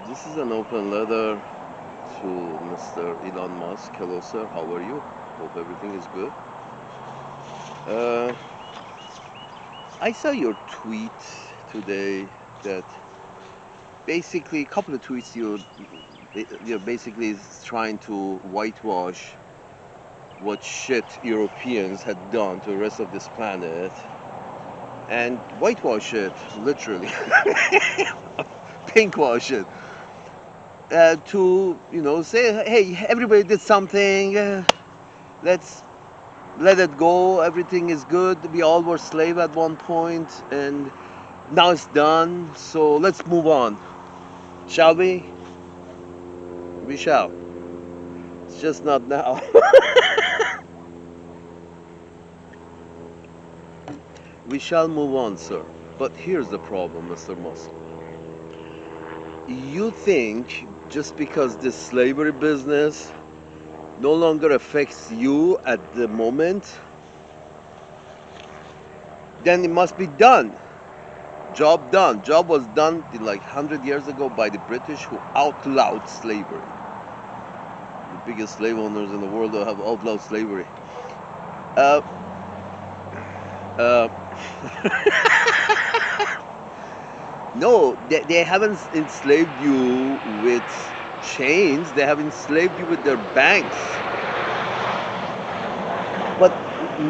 This is an open letter to Mr. Elon Musk. Hello, sir. How are you? Hope everything is good. Uh, I saw your tweet today that basically a couple of tweets you're basically trying to whitewash what shit Europeans had done to the rest of this planet and whitewash it literally, pinkwash it. To say, hey, everybody did something. Let's let it go. Everything is good. We all were slave at one point, and now it's done. So let's move on, shall we? We shall. It's just not now. We shall move on, sir. But here's the problem, Mr. Musk. You think just because this slavery business no longer affects you at the moment, then it must be done. Job done. Job was done like 100 years ago by the British who outlawed slavery. The biggest slave owners in the world have outlawed slavery. Uh, uh, no, they haven't enslaved you with chains. They have enslaved you with their banks. But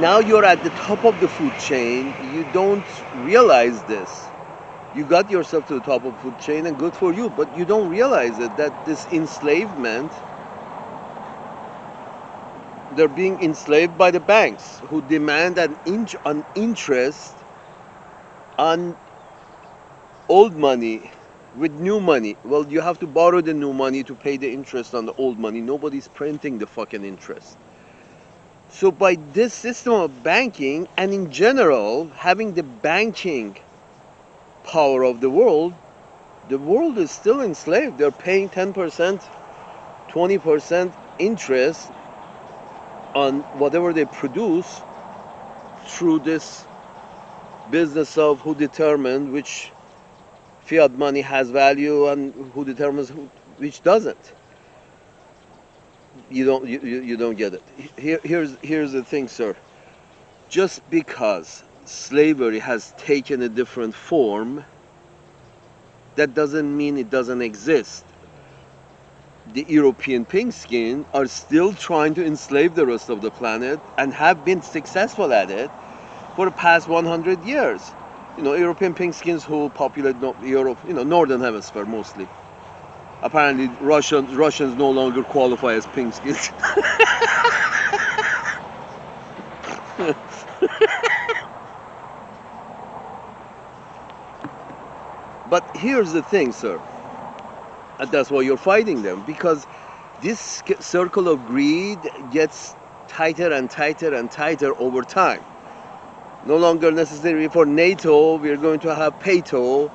now you're at the top of the food chain. You don't realize this. You got yourself to the top of the food chain, and good for you. But you don't realize it, that this enslavement, they're being enslaved by the banks who demand an interest on old money with new money. Well, you have to borrow the new money to pay the interest on the old money. Nobody's printing the fucking interest. So by this system of banking, and in general having the banking power of the world is still enslaved. They're paying 10%, 20% interest on whatever they produce through this business of who determines which fiat money has value and who determines which doesn't. You don't get it. Here's the thing, sir. Just because slavery has taken a different form, that doesn't mean it doesn't exist. The European pink skin are still trying to enslave the rest of the planet and have been successful at it for the past 100 years. European pink skins who populate Europe, northern hemisphere mostly. Apparently, Russians no longer qualify as pink skins. But here's the thing, sir. And that's why you're fighting them, because this circle of greed gets tighter and tighter and tighter over time. No longer necessary for NATO. We're going to have PATO,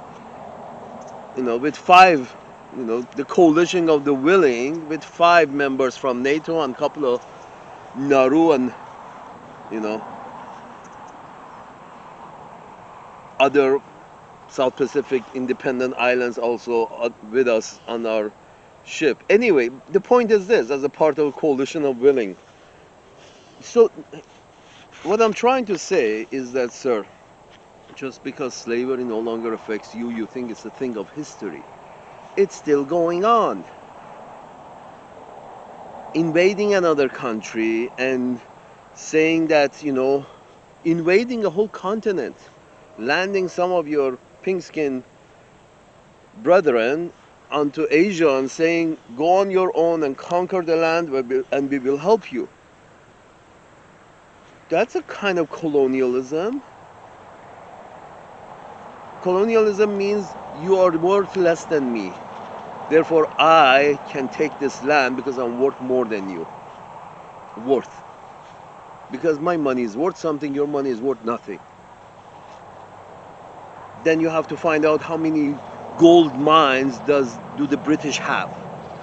with five, the coalition of the willing, with 5 members from NATO and a couple of Nauru and, you know, other South Pacific independent islands also with us on our ship. Anyway, the point is this: as a part of a coalition of willing. So, what I'm trying to say is that, sir, just because slavery no longer affects you, you think it's a thing of history. It's still going on. Invading another country and saying that, invading a whole continent, landing some of your pink skin brethren onto Asia and saying, go on your own and conquer the land and we will help you. That's a kind of colonialism. Colonialism means you are worth less than me. Therefore, I can take this land because I'm worth more than you. Worth. Because my money is worth something, your money is worth nothing. Then you have to find out how many gold mines do the British have.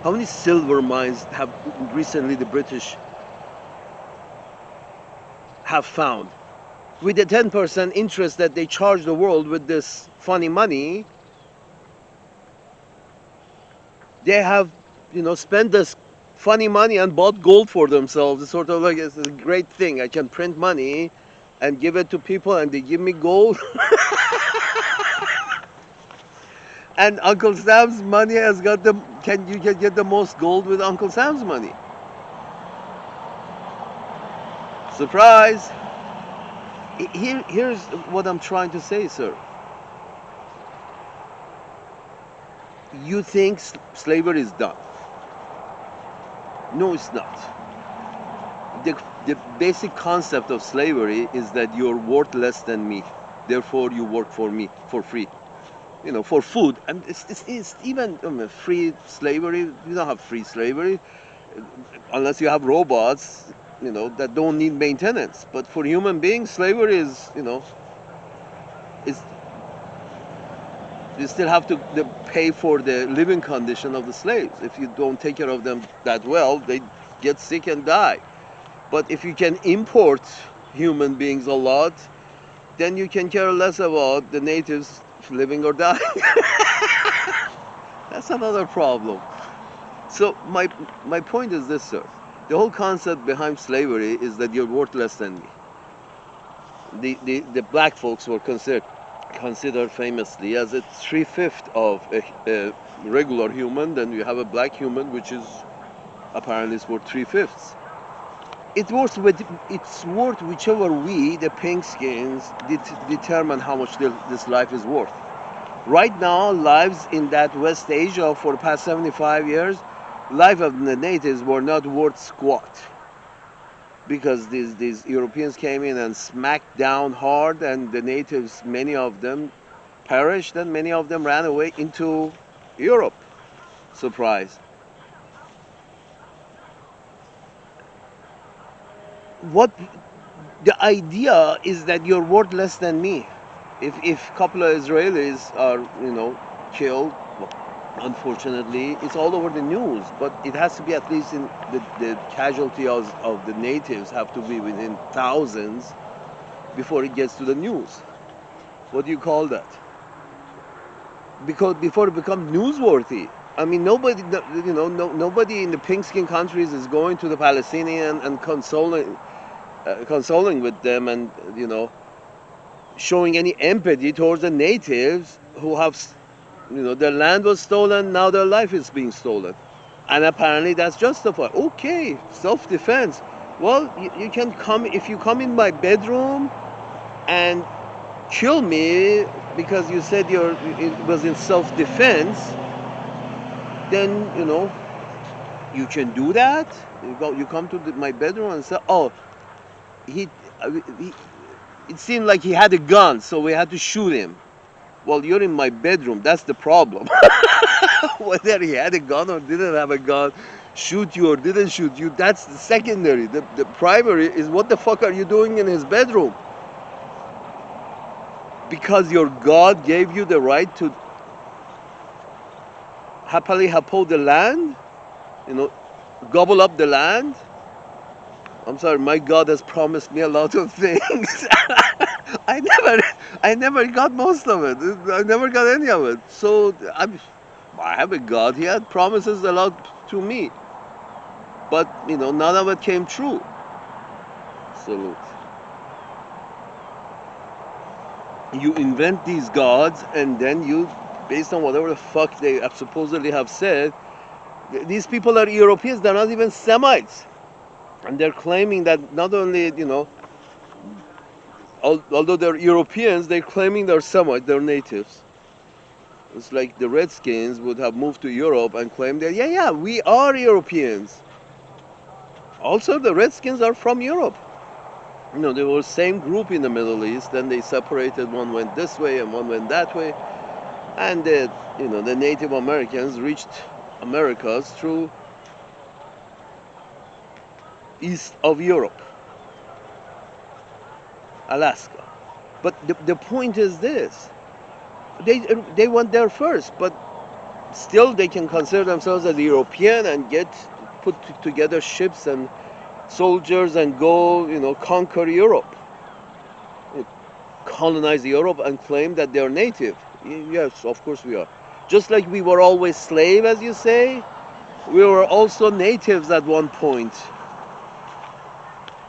How many silver mines have recently the British have found? With the 10% interest that they charge the world with this funny money, They have, spent this funny money and bought gold for themselves. It's sort of like it's a great thing. I can print money and give it to people, and they give me gold. And Uncle Sam's money has got the. Can get the most gold with Uncle Sam's money? Surprise! Here's what I'm trying to say, sir. You think slavery is done? No, it's not. The basic concept of slavery is that you're worth less than me, therefore you work for me for free. For food, and it's even free slavery. You don't have free slavery unless you have robots, that don't need maintenance. But for human beings, slavery is, is you still have to pay for the living condition of the slaves. If you don't take care of them that well, they get sick and die. But if you can import human beings a lot, then you can care less about the natives living or dying. That's another problem. So my point is this, sir. The whole concept behind slavery is that you're worth less than me. The black folks were considered famously as a 3/5 of a regular human. Then you have a black human, which is apparently is worth 3/5. It's worth whichever we, the pink skins, determine how much this life is worth. Right now, lives in that West Asia for the past 75 years, life of the natives were not worth squat, because these Europeans came in and smacked down hard, and the natives, many of them perished, and many of them ran away into Europe. Surprise. What the idea is that you're worth less than me. If a couple of Israelis are killed, well, unfortunately, it's all over the news. But it has to be at least in the casualty of the natives have to be within thousands before it gets to the news. What do you call that? Because before it becomes newsworthy. I mean, nobody in the pink skin countries is going to the Palestinian and consoling with them, and showing any empathy towards the natives who have, their land was stolen, now their life is being stolen. And apparently that's justified. Okay, self-defense. Well, you can come, if you come in my bedroom and kill me because you said it was in self-defense, then, you can do that. You come to my bedroom and say, oh, he, he it seemed like he had a gun, so we had to shoot him. Well, you're in my bedroom. That's the problem. Whether he had a gun or didn't have a gun, shoot you or didn't shoot you, that's the secondary. The primary is, what the fuck are you doing in his bedroom? Because your God gave you the right to happily hapo the land, gobble up the land. I'm sorry, my God has promised me a lot of things. I never, I never got most of it. I never got any of it. So I have a God. He had promises a lot to me, but none of it came true. Salute. You invent these gods, and then you, based on whatever the fuck they supposedly have said, these people are Europeans. They're not even Semites, and they're claiming that not only although they're Europeans, they're claiming they're Semites, they're natives. It's like the Redskins would have moved to Europe and claimed that, yeah, we are Europeans. Also, the Redskins are from Europe. They were the same group in the Middle East, then they separated, one went this way and one went that way. And the Native Americans reached Americas through east of Europe, Alaska. But the point is this. They went there first, but still they can consider themselves as European and put together ships and soldiers and go, conquer Europe, colonize Europe and claim that they're native. Yes, of course we are. Just like we were always slave, as you say, we were also natives at one point.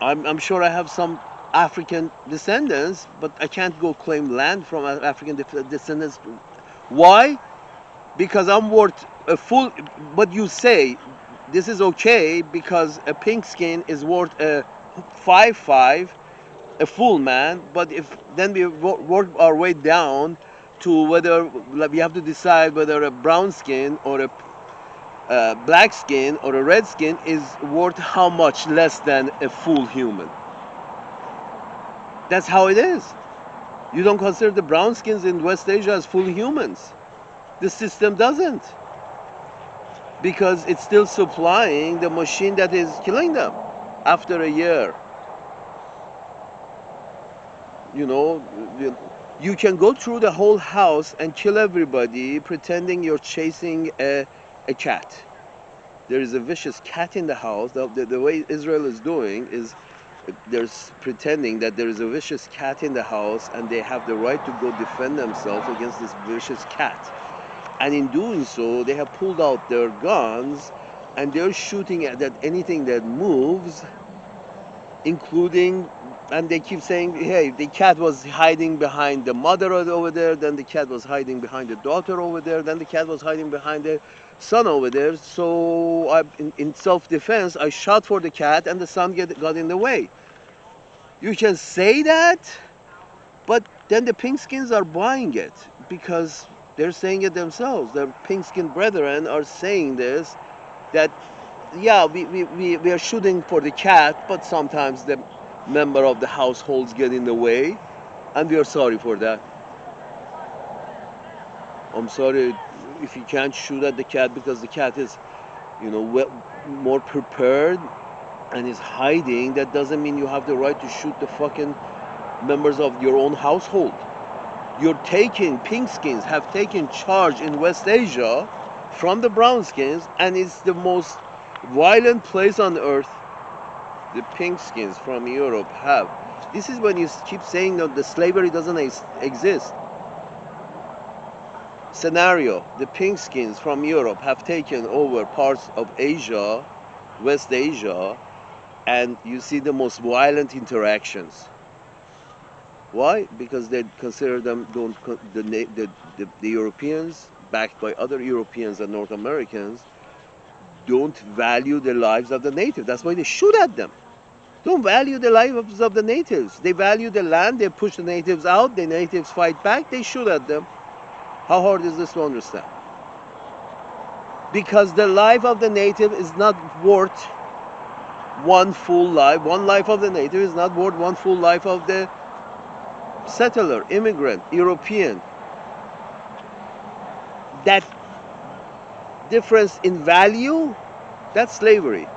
I'm sure I have some African descendants, but I can't go claim land from African descendants. Why? Because I'm worth a full. But you say this is okay because a pink skin is worth a 5'5", a full man. But if then we work our way down to whether like, we have to decide whether a brown skin or a black skin or a red skin is worth how much less than a full human. That's how it is. You don't consider the brown skins in West Asia as full humans. The system doesn't, because it's still supplying the machine that is killing them after a year. You know, you can go through the whole house and kill everybody pretending you're chasing a cat. There is a vicious cat in the house. The way Israel is doing is they're pretending that there is a vicious cat in the house and they have the right to go defend themselves against this vicious cat. And in doing so, they have pulled out their guns and they're shooting at anything that moves, including, and they keep saying, hey, the cat was hiding behind the mother over there, then the cat was hiding behind the daughter over there, then the cat was hiding behind the son over there. So in self-defense, I shot for the cat and the son got in the way. You can say that, but then the pink skins are buying it because they're saying it themselves. Their pink skin brethren are saying this, that yeah, we are shooting for the cat, but sometimes the member of the households get in the way, and we are sorry for that. I'm sorry if you can't shoot at the cat because the cat is, more prepared and is hiding. That doesn't mean you have the right to shoot the fucking members of your own household. You're taking, pink skins have taken charge in West Asia from the brown skins, and it's the most violent place on earth. The pink skins from Europe have. This is when you keep saying that the slavery doesn't exist. Scenario: the pink skins from Europe have taken over parts of Asia, West Asia, and you see the most violent interactions. Why? Because they consider them the Europeans, backed by other Europeans and North Americans, don't value the lives of the native. That's why they shoot at them. Don't value the lives of the natives. They value the land. They push the natives out. The natives fight back. They shoot at them. How hard is this to understand? Because the life of the native is not worth one full life. One life of the native is not worth one full life of the settler, immigrant, European. That difference in value, that's slavery.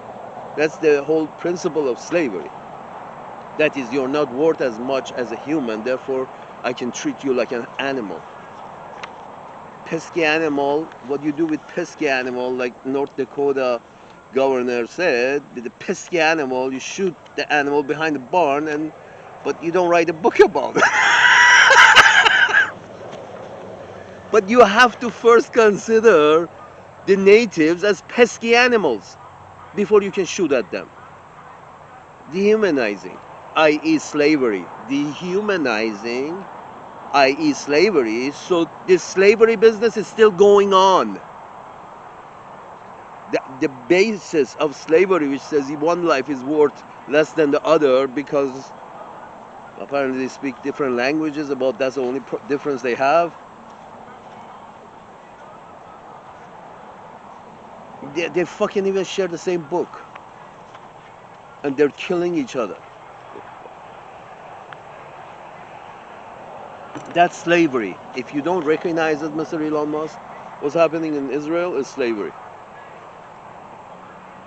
That's the whole principle of slavery. That is, you're not worth as much as a human, therefore I can treat you like an animal. Pesky animal, what you do with pesky animal, like North Dakota governor said, with the pesky animal, you shoot the animal behind the barn, but you don't write a book about it. But you have to first consider the natives as pesky animals before you can shoot at them. Dehumanizing, i.e. slavery. Dehumanizing, i.e. slavery. So this slavery business is still going on. The basis of slavery, which says one life is worth less than the other because apparently they speak different languages, about that's the only difference they have. They fucking even share the same book. And they're killing each other. That's slavery. If you don't recognize it, Mr. Elon Musk, what's happening in Israel is slavery.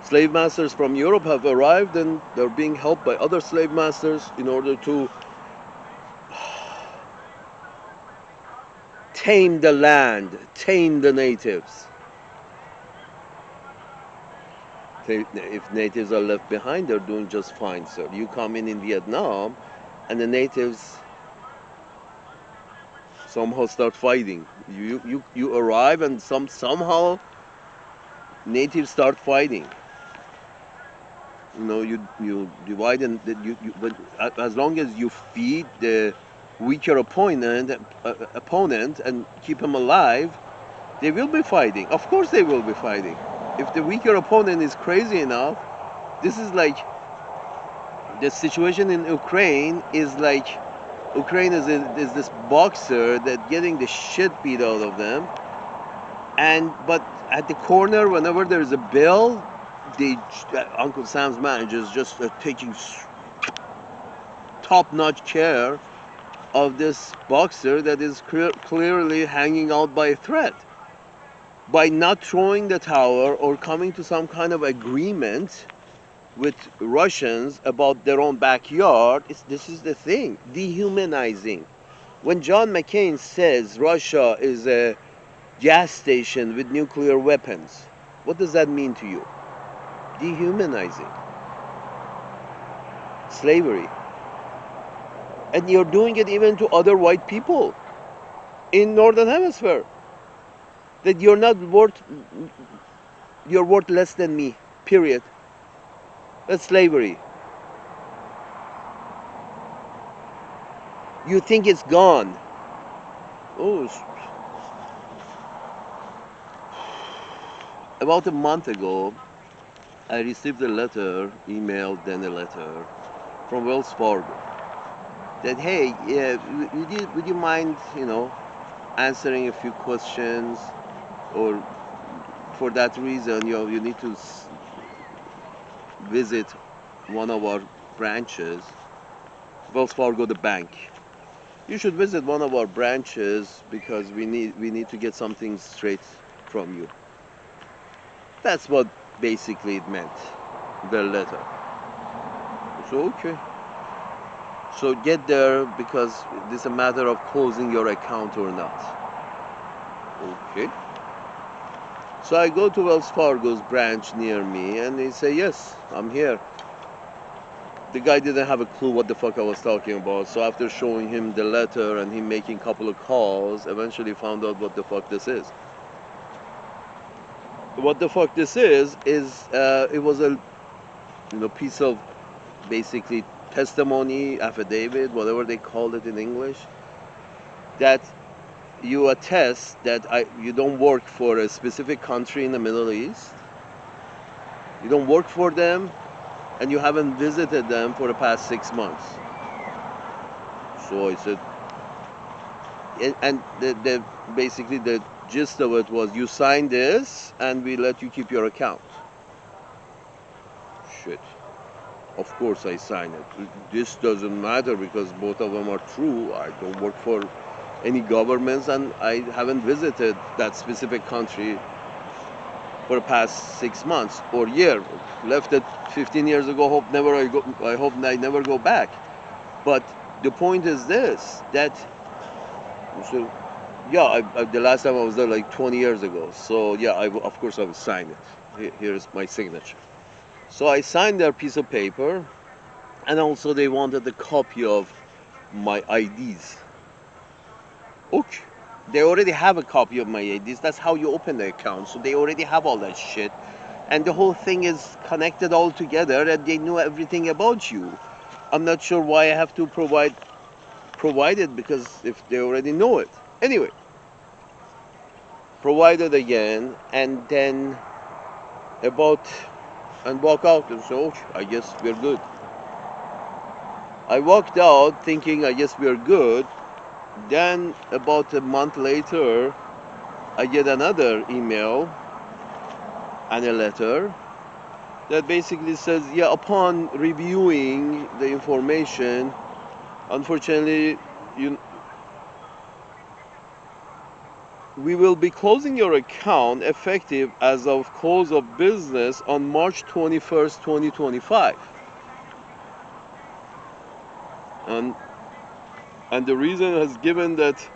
Slave masters from Europe have arrived and they're being helped by other slave masters in order to tame the land, tame the natives. If natives are left behind, they're doing just fine, sir. You come in Vietnam and the natives somehow start fighting. You arrive and somehow natives start fighting. You divide and but as long as you feed the weaker opponent and keep him alive, they will be fighting. Of course, they will be fighting. If the weaker opponent is crazy enough, this is like the situation in Ukraine is like Ukraine is this boxer that getting the shit beat out of them, and but at the corner, whenever there's a bell, they Uncle Sam's managers just taking top-notch care of this boxer that is clearly hanging out by a thread. By not throwing the tower or coming to some kind of agreement with Russians about their own backyard, this is the thing, dehumanizing. When John McCain says Russia is a gas station with nuclear weapons, what does that mean to you? Dehumanizing. Slavery. And you're doing it even to other white people in Northern Hemisphere. That you're worth less than me, period. That's slavery. You think it's gone. Oh, about a month ago, I received a letter, email, then a letter from Wells Fargo that, hey, yeah, would you mind, answering a few questions, or for that reason, you need to visit one of our branches, Wells Fargo, the bank. You should visit one of our branches because we need to get something straight from you. That's what basically it meant, the letter. So okay. So get there because it's a matter of closing your account or not. Okay. So I go to Wells Fargo's branch near me and they say, yes, I'm here. The guy didn't have a clue what the fuck I was talking about. So after showing him the letter and him making a couple of calls, eventually found out what the fuck this is. What the fuck this is it was a piece of basically testimony, affidavit, whatever they call it in English, that you attest that you don't work for a specific country in the Middle East, you don't work for them, and you haven't visited them for the past 6 months. So I said, and the basically the gist of it was, you sign this and we let you keep your account. Shit. Of course I sign it. This doesn't matter because both of them are true. I don't work for any governments and I haven't visited that specific country for the past 6 months or year. Left it 15 years ago. I hope I never go back. But the point is this, that so yeah, the last time I was there like 20 years ago. So yeah, of course I will sign it. Here's my signature. So I signed their piece of paper, and also they wanted a copy of my IDs. Okay. They already have a copy of my IDs. That's how you open the account. So they already have all that shit. And the whole thing is connected all together and they know everything about you. I'm not sure why I have to provide it because if they already know it. Anyway, provide it again and then walk out and say, oh, I guess we're good. I walked out thinking I guess we're good. Then about a month later, I get another email and a letter that basically says, yeah, upon reviewing the information, unfortunately, we will be closing your account effective as of close of business on March 21st, 2025. And the reason has given that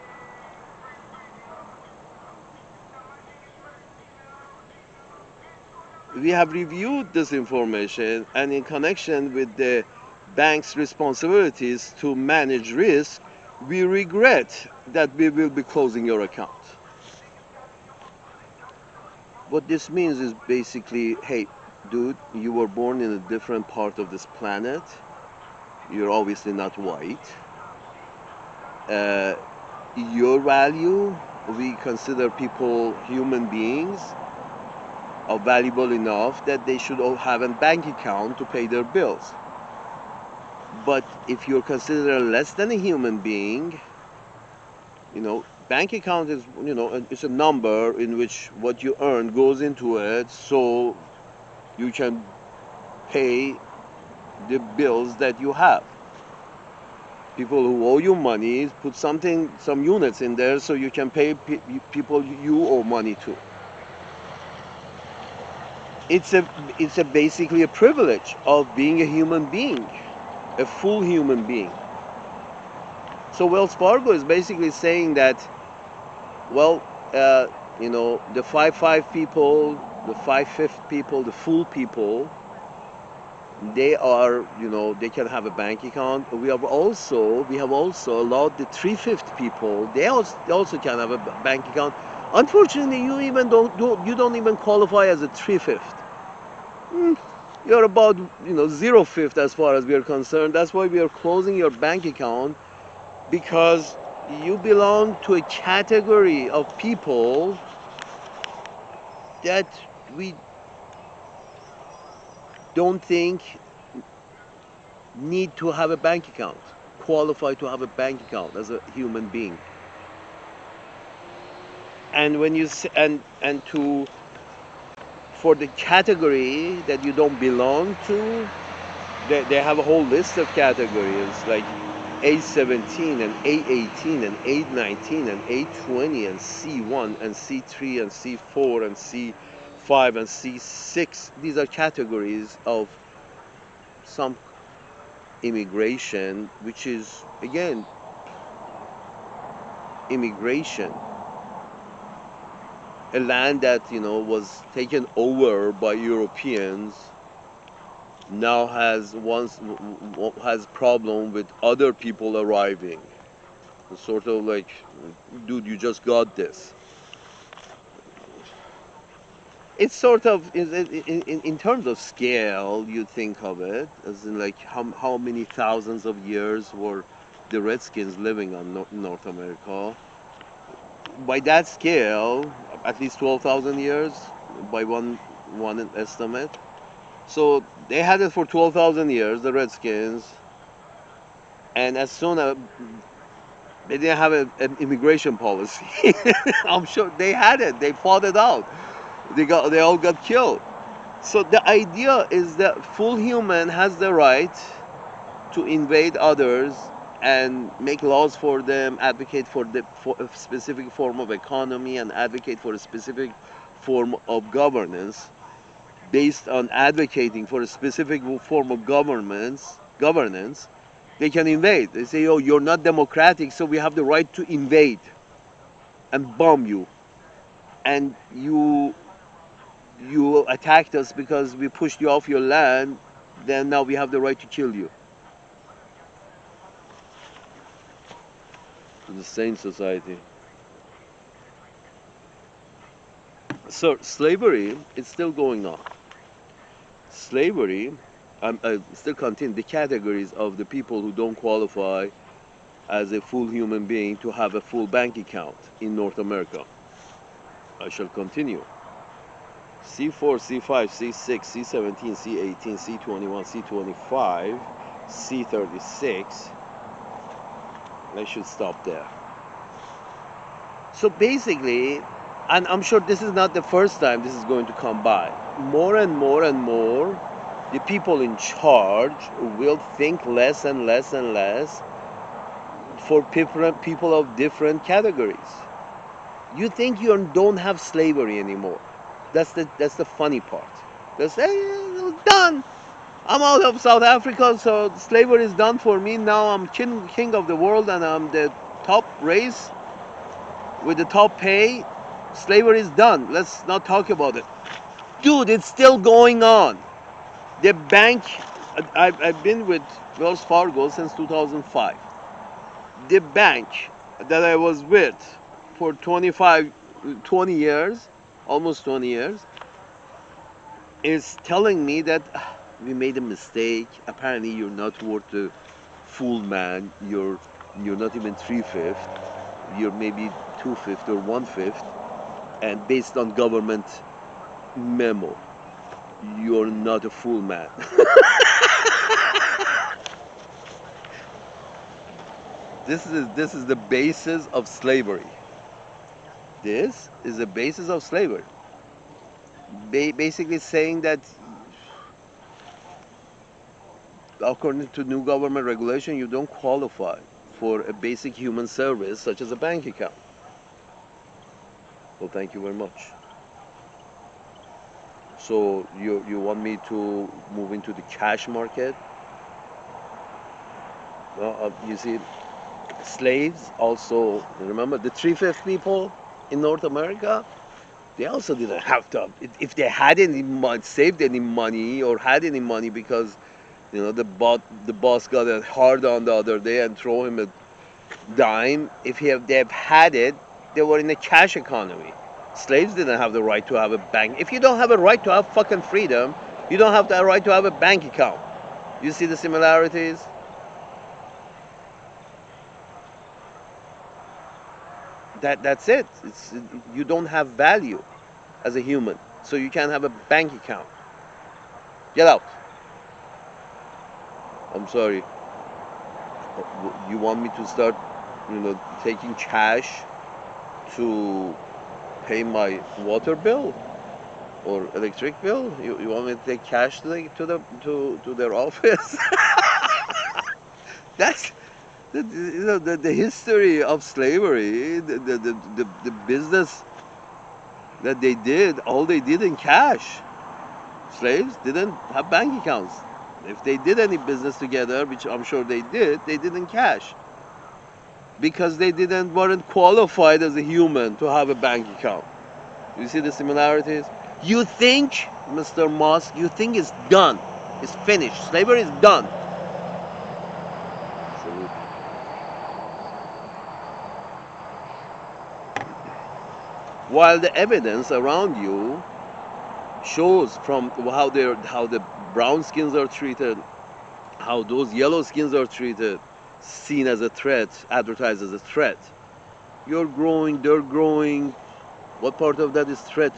we have reviewed this information and in connection with the bank's responsibilities to manage risk, we regret that we will be closing your account. What this means is basically, hey, dude, you were born in a different part of this planet. You're obviously not white. Uh, your value, we consider people human beings are valuable enough that they should all have a bank account to pay their bills. But if you're considered less than a human being, bank account is, it's a number in which what you earn goes into it so you can pay the bills that you have. People who owe you money put some units in there so you can pay people you owe money to. It's a it's a basically a privilege of being a human being, a full human being. So Wells Fargo is basically saying that, well, the 5-5 people, the 5-5 people, the full people, they are, they can have a bank account. We have also allowed the 3-5 people. They also can have a bank account. Unfortunately, you don't even qualify as a 3-5. You're about 0-5 as far as we are concerned. That's why we are closing your bank account, because you belong to a category of people that we don't think need to have a bank account, qualify to have a bank account as a human being. And when you and to for the category that you don't belong to, they have a whole list of categories like A17 and A18 and A19 and A20 and C1 and C3 and C4 and C5 and C6. These are categories of some immigration, which is again immigration, a land that was taken over by Europeans, now has problem with other people arriving. It's sort of like, dude, you just got this. It's sort of in terms of scale, you think of it as in like how many thousands of years were the Redskins living on North America. By that scale, at least 12,000 years by one estimate. So they had it for 12,000 years, the Redskins, and as soon as they didn't have an immigration policy, I'm sure they had it. They fought it out. They all got killed. So the idea is that full human has the right to invade others and make laws for them, advocate for a specific form of economy, and advocate for a specific form of governance. Based on advocating for a specific form of governance, they can invade. They say, "Oh, you're not democratic, so we have the right to invade and bomb you, and you attacked us because we pushed you off your land. Then now we have the right to kill you." The same society. So slavery is still going on. Slavery, I still continue the categories of the people who don't qualify as a full human being to have a full bank account in North America. I shall continue. C4, C5, C6, C17, C18, C21, C25, C36. I should stop there. So basically, and I'm sure this is not the first time this is going to come by, more and more and more, the people in charge will think less and less and less for people of different categories. You think you don't have slavery anymore. That's the funny part. They say, done. I'm out of South Africa, so slavery is done for me. Now I'm king of the world, and I'm the top race with the top pay. Slavery is done. Let's not talk about it. Dude, it's still going on. The bank, I've been with Wells Fargo since 2005. The bank that I was with for 20 years, almost 20 years, is telling me that we made a mistake. Apparently, you're not worth the full man. You're not even 3/5. You're maybe 2/5 or 1/5. And based on government memo, you're not a full man. This is the basis of slavery. This is the basis of slavery. Basically saying that according to new government regulation, you don't qualify for a basic human service such as a bank account. Well, thank you very much. So you want me to move into the cash market? You see, slaves also, remember the 3/5 people in North America, they also didn't have to, if they had any money, saved any money or had any money because the boss got a hard on the other day and throw him a dime. If they've had it, they were in a cash economy. Slaves didn't have the right to have a bank. If you don't have a right to have fucking freedom, you don't have the right to have a bank account. You see the similarities? That's it. You don't have value as a human, so you can't have a bank account. Get out. I'm sorry. You want me to start, taking cash to pay my water bill or electric bill? You want me to take cash to their office? That's the history of slavery, the business that they did. All they did in cash. Slaves didn't have bank accounts. If they did any business together, which I'm sure they did in cash because they didn't weren't qualified as a human to have a bank account. You see the similarities? You think, Mr. Musk, you think it's done. It's finished. Slavery is done. So, while the evidence around you shows from how the brown skins are treated, how those yellow skins are treated, seen as a threat, advertised as a threat. You're growing, they're growing. What part of that is threat?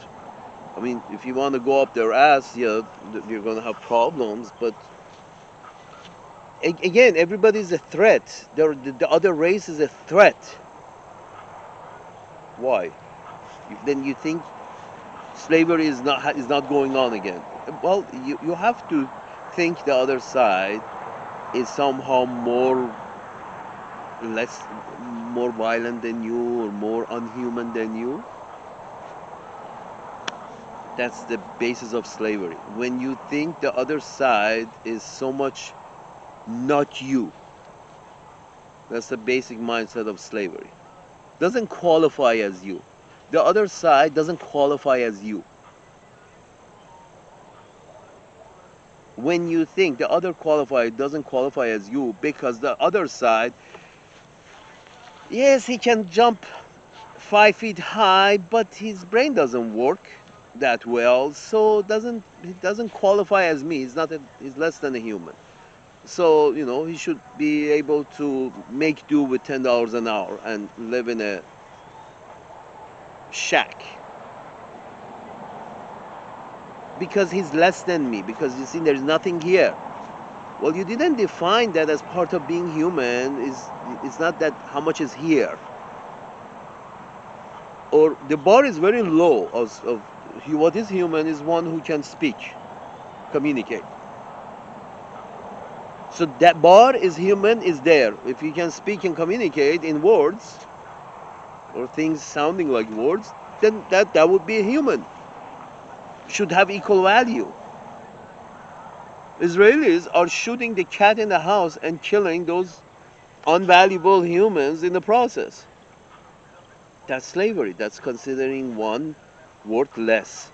I mean, if you want to go up their ass, yeah, you're gonna have problems. But again, everybody's a threat. The other race is a threat. Why? If then you think slavery is not going on again. Well, you have to think the other side is somehow more violent than you or more unhuman than you. That's the basis of slavery. When you think the other side is so much not you, that's the basic mindset of slavery. Doesn't qualify as you. The other side doesn't qualify as you. When you think the other qualified doesn't qualify as you because the other side, yes, he can jump 5 feet high, but his brain doesn't work that well, so he doesn't qualify as me. He's less than a human. So he should be able to make do with $10 an hour and live in a shack because he's less than me. Because you see, there's nothing here. Well, you didn't define that as part of being human. It's not that how much is here, or the bar is very low of what is human is one who can speak, communicate. So that bar is human is there. If you can speak and communicate in words or things sounding like words, then that would be a human. Should have equal value. Israelis are shooting the cat in the house and killing those unvaluable humans in the process. That's slavery. That's considering one worth less.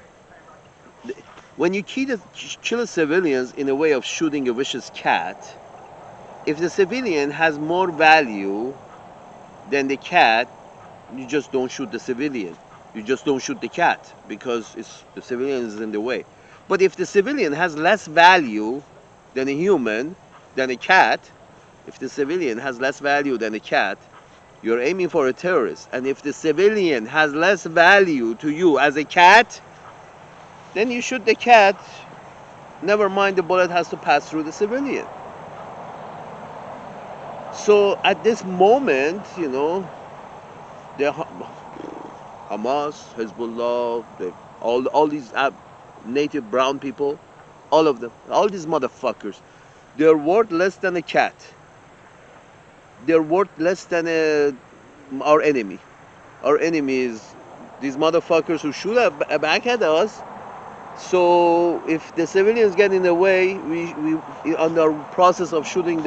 When you kill civilians in a way of shooting a vicious cat, if the civilian has more value then the cat, you just don't shoot the civilian. You just don't shoot the cat because the civilian is in the way. But if the civilian has less value than a human, than a cat, if the civilian has less value than a cat, you're aiming for a terrorist. And if the civilian has less value to you as a cat, then you shoot the cat. Never mind, the bullet has to pass through the civilian. So at this moment, the Hamas, Hezbollah, all these native brown people, all of them, all these motherfuckers, they're worth less than a cat. They're worth less than our enemy. Our enemy is these motherfuckers who shoot back at us. So if the civilians get in the way, we on our process of shooting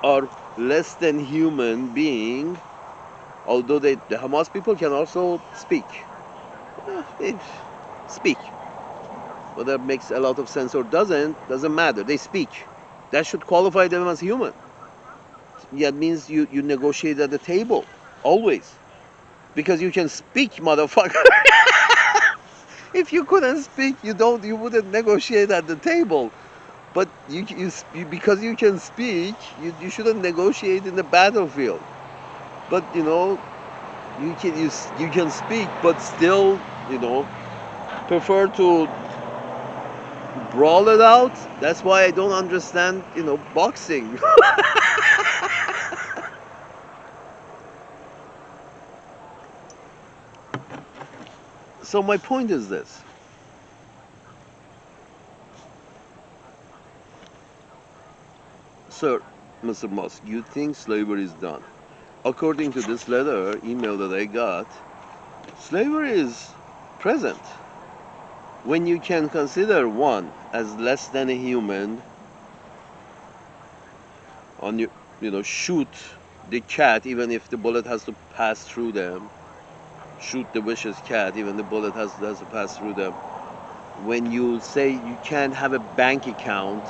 our less than human being, although the Hamas people can also speak. They speak. Whether it makes a lot of sense or doesn't matter. They speak. That should qualify them as human. Yeah, it means you negotiate at the table, always. Because you can speak, motherfucker. If you couldn't speak, you wouldn't negotiate at the table. But because you can speak, you shouldn't negotiate in the battlefield. But you can speak, but still prefer to brawl it out. That's why I don't understand boxing. So my point is this. Sir, Mr. Musk, you think slavery is done? According to this email that I got, slavery is present. When you can consider one as less than a human, on shoot the cat even if the bullet has to pass through them, shoot the vicious cat even the bullet has to pass through them. When you say you can't have a bank account,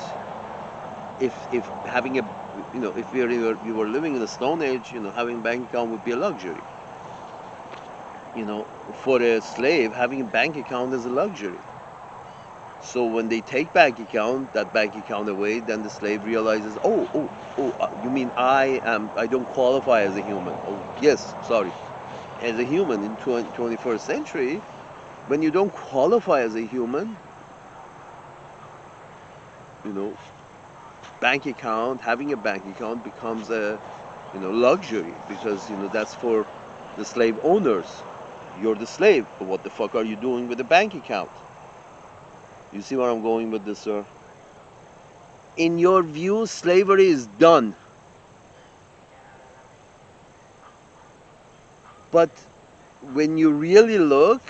if having a if we were living in the Stone Age, having a bank account would be a luxury. For a slave, having a bank account is a luxury. So when they take that bank account away, then the slave realizes, you mean I don't qualify as a human? Oh, yes, sorry. As a human in 21st century, when you don't qualify as a human, having a bank account becomes a luxury, because that's for the slave owners. You're the slave, but what the fuck are you doing with a bank account? You see where I'm going with this, sir? In your view, slavery is done. But when you really look,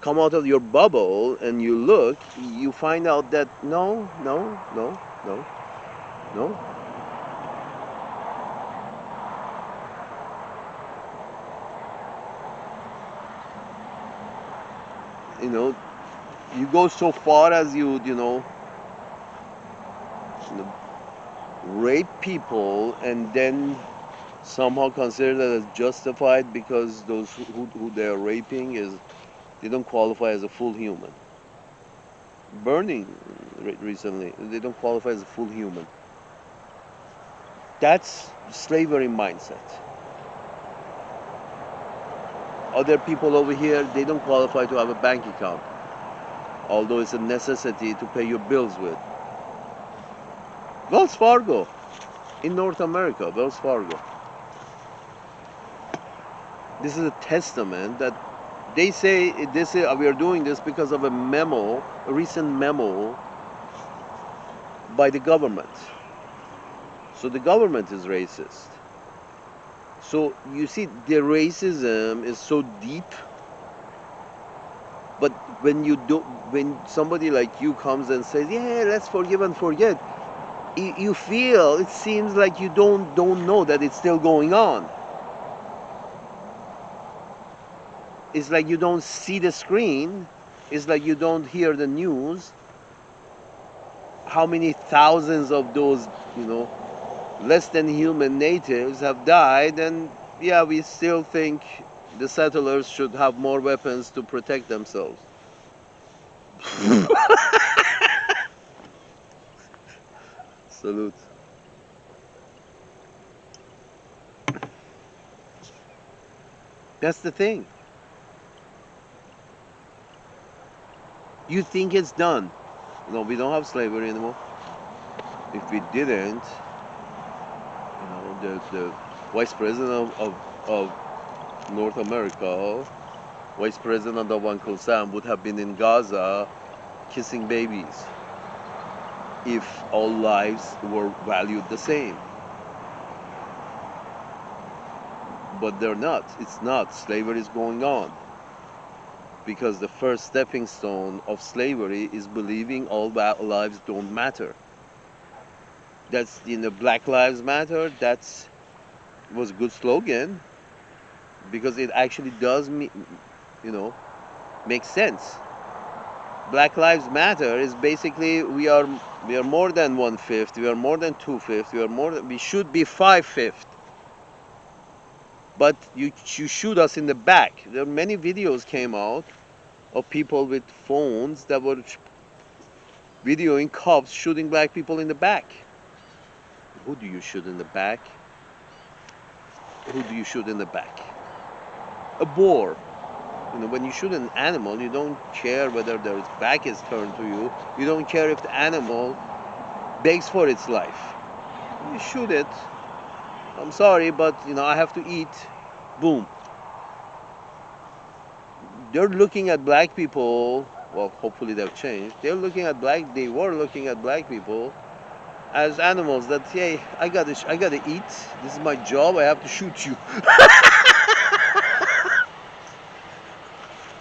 come out of your bubble and you look, you find out that no. You go so far as you rape people and then somehow consider that as justified because those who they are raping they don't qualify as a full human. Burning recently, they don't qualify as a full human. That's slavery mindset. Other people over here, they don't qualify to have a bank account, although it's a necessity to pay your bills with. Wells Fargo, in North America, Wells Fargo. This is a testament that they say we are doing this because of a recent memo by the government. So the government is racist. So you see, the racism is so deep. But when somebody like you comes and says, "Yeah, let's forgive and forget," you feel, it seems like you don't know that it's still going on. It's like you don't see the screen. It's like you don't hear the news. How many thousands of those, less than human natives have died, and yeah, we still think the settlers should have more weapons to protect themselves. Salute. That's the thing. You think it's done. No, we don't have slavery anymore. If we didn't, the vice president of North America, vice president of Uncle Sam, would have been in Gaza kissing babies if all lives were valued the same. But they're not. It's not. Slavery is going on. Because the first stepping stone of slavery is believing all lives don't matter. That's Black Lives Matter. That's was a good slogan because it actually does you know make sense. Black Lives Matter is basically we are more than 1/5. We are more than 2/5. We should be 5/5. But you shoot us in the back. There are many videos came out of people with phones that were videoing cops shooting black people in the back. Who do you shoot in the back? Who do you shoot in the back? A boar. When you shoot an animal, you don't care whether their back is turned to you. You don't care if the animal begs for its life. You shoot it. I'm sorry, but I have to eat. Boom. They're looking at black people. Well, hopefully they've changed. They were looking at black people as animals that, hey, I gotta eat. This is my job. I have to shoot you.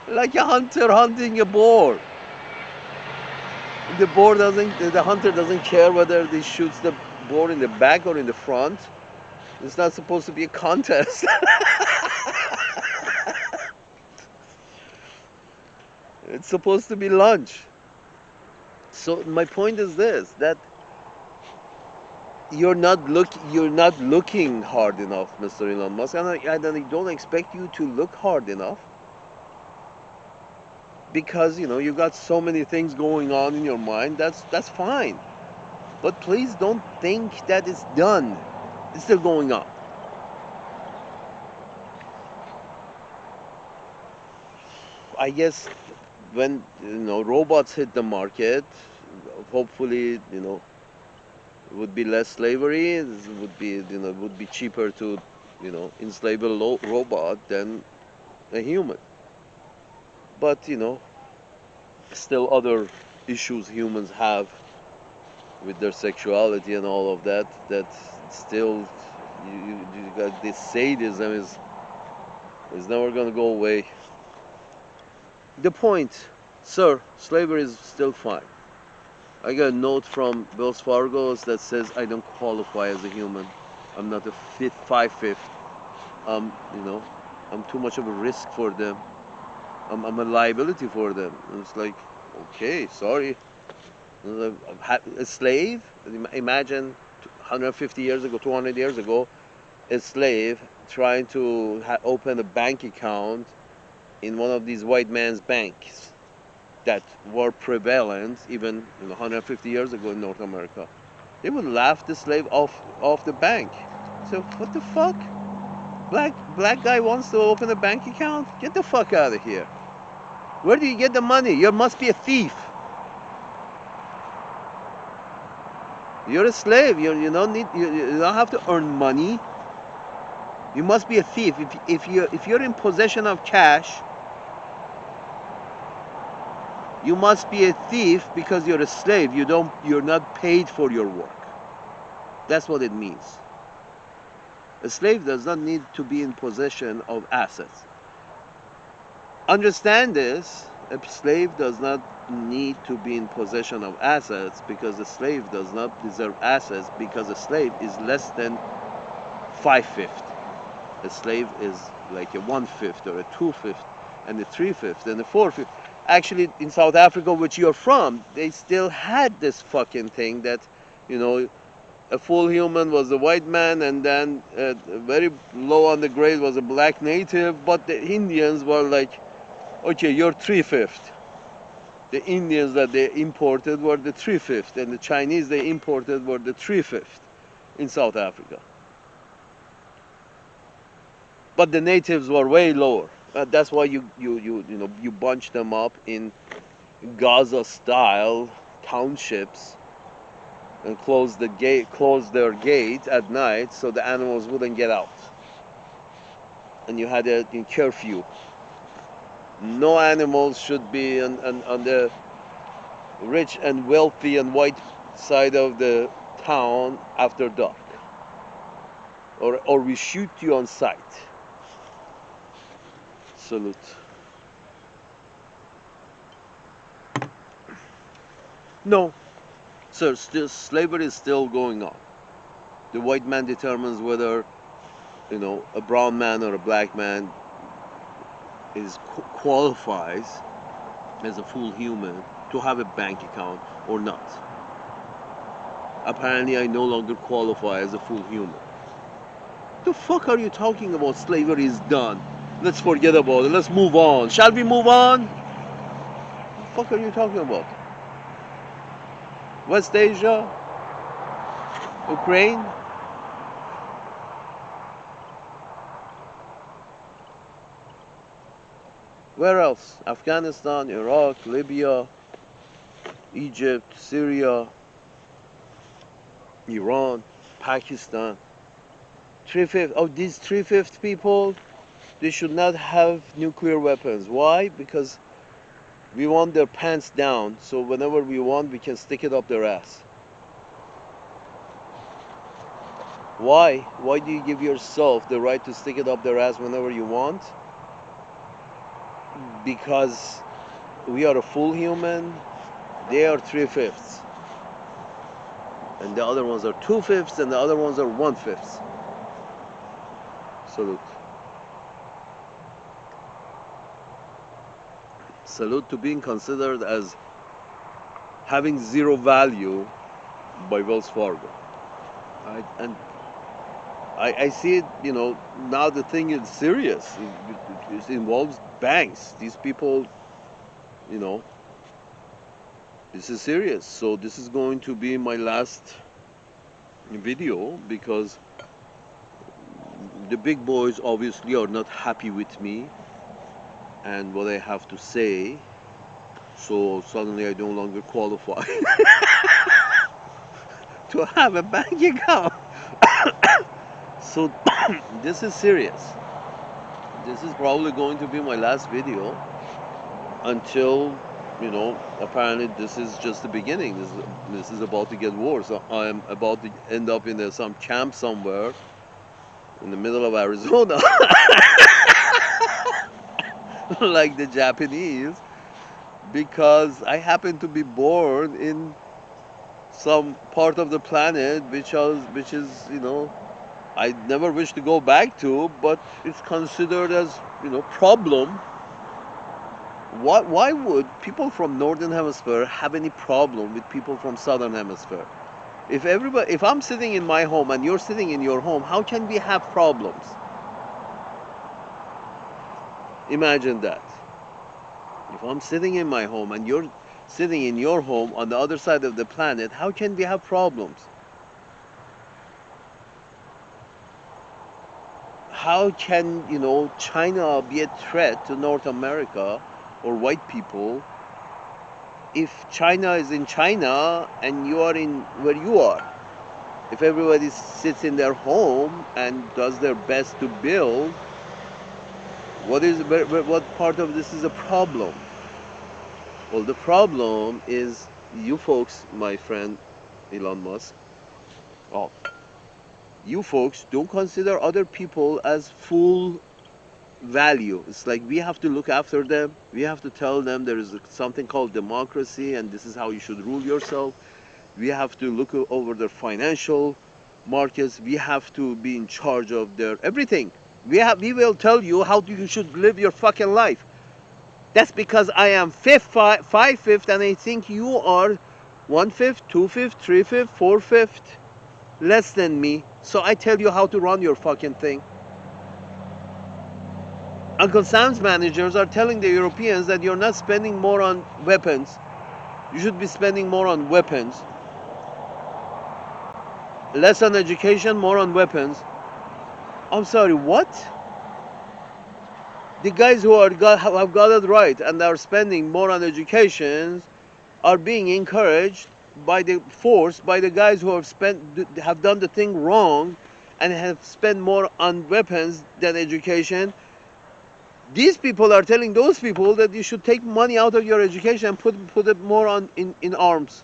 Like a hunter hunting a boar. The hunter doesn't care whether he shoots the boar in the back or in the front. It's not supposed to be a contest. It's supposed to be lunch. So my point is this: that you're not looking hard enough, Mr. Elon Musk, and I don't expect you to look hard enough because you got so many things going on in your mind. That's fine, but please don't think that it's done. It's still going on. I guess when robots hit the market, hopefully it would be less slavery. It would be cheaper to enslave a robot than a human. But still other issues humans have with their sexuality and all of that. That still you got this sadism is never gonna go away. The point, sir, slavery is still fine. I got a note from Wells Fargo that says I don't qualify as a human. I'm not a fifth, 5/5. You know, I'm too much of a risk for them. I'm a liability for them. And it's like, okay, sorry. A slave. Imagine 150 years ago, 200 years ago, a slave trying to open a bank account in one of these white man's banks that were prevalent even 150 years ago in North America. They would laugh the slave off the bank. So what the fuck? Black guy wants to open a bank account? Get the fuck out of here. Where do you get the money? You must be a thief. You're a slave. You don't have to earn money. You must be a thief. If you're in possession of cash, you must be a thief because you're a slave. You're not paid for your work. That's what it means. A slave does not need to be in possession of assets. Understand this, a slave does not need to be in possession of assets because a slave does not deserve assets because a slave is less than 5/5. A slave is like a 1/5 or a 2/5 and a 3/5 and a 4/5. Actually, in South Africa, which you're from, they still had this fucking thing that, you know, a full human was a white man, and then very low on the grade was a black native. But the Indians were like, okay, you're 3/5. The Indians that they imported were the 3/5, and the Chinese they imported were the 3/5 in South Africa. But the natives were way lower. That's why you bunch them up in Gaza style townships and close their gate at night so the animals wouldn't get out. And you had a curfew. No animals should be on the rich and wealthy and white side of the town after dark, or we shoot you on sight. Salute. No, sir, still slavery is still going on. The white man determines whether a brown man or a black man qualifies as a full human to have a bank account or not. Apparently, I no longer qualify as a full human. The fuck are you talking about? Slavery is done. Let's forget about it. Let's move on. Shall we move on? The fuck are you talking about? West Asia? Ukraine? Where else? Afghanistan, Iraq, Libya, Egypt, Syria, Iran, Pakistan. 3/5 of these 3/5 people, they should not have nuclear weapons. Why? Because we want their pants down, so whenever we want, we can stick it up their ass. Why? Why do you give yourself the right to stick it up their ass whenever you want? Because we are a full human, they are 3/5. And the other ones are 2/5, and the other ones are 1/5. Salute. Salute to being considered as having zero value by Wells Fargo. And I see it, now the thing is serious. It involves banks. These people, this is serious. So this is going to be my last video because the big boys obviously are not happy with me and what I have to say. So suddenly I no longer qualify to have a bank account. So this is serious. This is probably going to be my last video until, apparently this is just the beginning. This is about to get worse. I am about to end up in some camp somewhere in the middle of Arizona, like the Japanese, because I happen to be born in some part of the planet which is, I never wish to go back to, but it's considered as, problem. Why would people from Northern Hemisphere have any problem with people from Southern Hemisphere? If I'm sitting in my home and you're sitting in your home, how can we have problems? Imagine that. If I'm sitting in my home and you're sitting in your home on the other side of the planet, how can we have problems? How can, China be a threat to North America or white people if China is in China and you are in where you are? If everybody sits in their home and does their best to build, what part of this is a problem? Well, the problem is you folks, my friend Elon Musk. Oh, you folks don't consider other people as full value. It's like we have to look after them. We have to tell them there is something called democracy and this is how you should rule yourself. We have to look over their financial markets. We have to be in charge of their everything. We will tell you how you should live your fucking life. That's because I am 5/5, and I think you are 1/5, 2/5, 3/5, 4/5. less than me, so I tell you how to run your fucking thing. Uncle Sam's managers are telling the Europeans that you're not spending more on weapons. You should be spending more on weapons. Less on education, more on weapons. I'm sorry, what? The guys who have got it right and are spending more on education are being encouraged by the force by the guys who have done the thing wrong and have spent more on weapons than education. These people are telling those people that you should take money out of your education and put it more on in arms.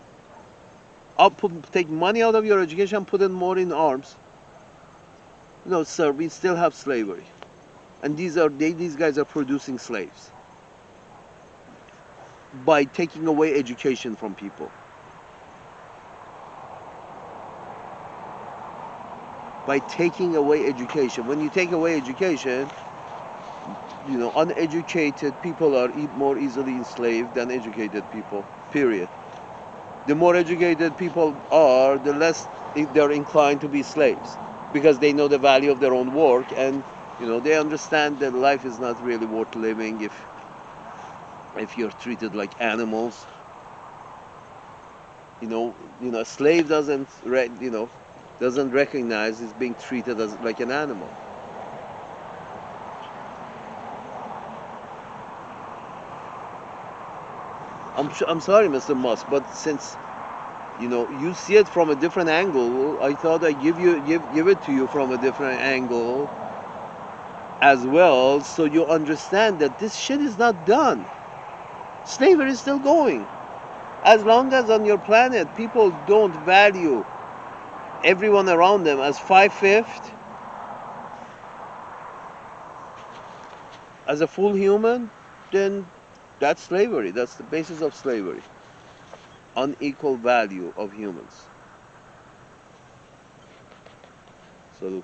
Take money out of your education and put it more in arms. No, sir, we still have slavery, and these guys are producing slaves by taking away education from people. By taking away education. When you take away education, uneducated people are more easily enslaved than educated people, period. The more educated people are, the less they're inclined to be slaves, because they know the value of their own work, and they understand that life is not really worth living if you're treated like animals. A slave doesn't recognize he's being treated as like an animal. I'm sorry, Mr. Musk, but since you see it from a different angle, I thought I'd give it to you from a different angle as well, so you understand that this shit is not done. Slavery is still going. As long as on your planet people don't value everyone around them as 5/5, as a full human, then that's slavery. That's the basis of slavery. Unequal value of humans. Salute.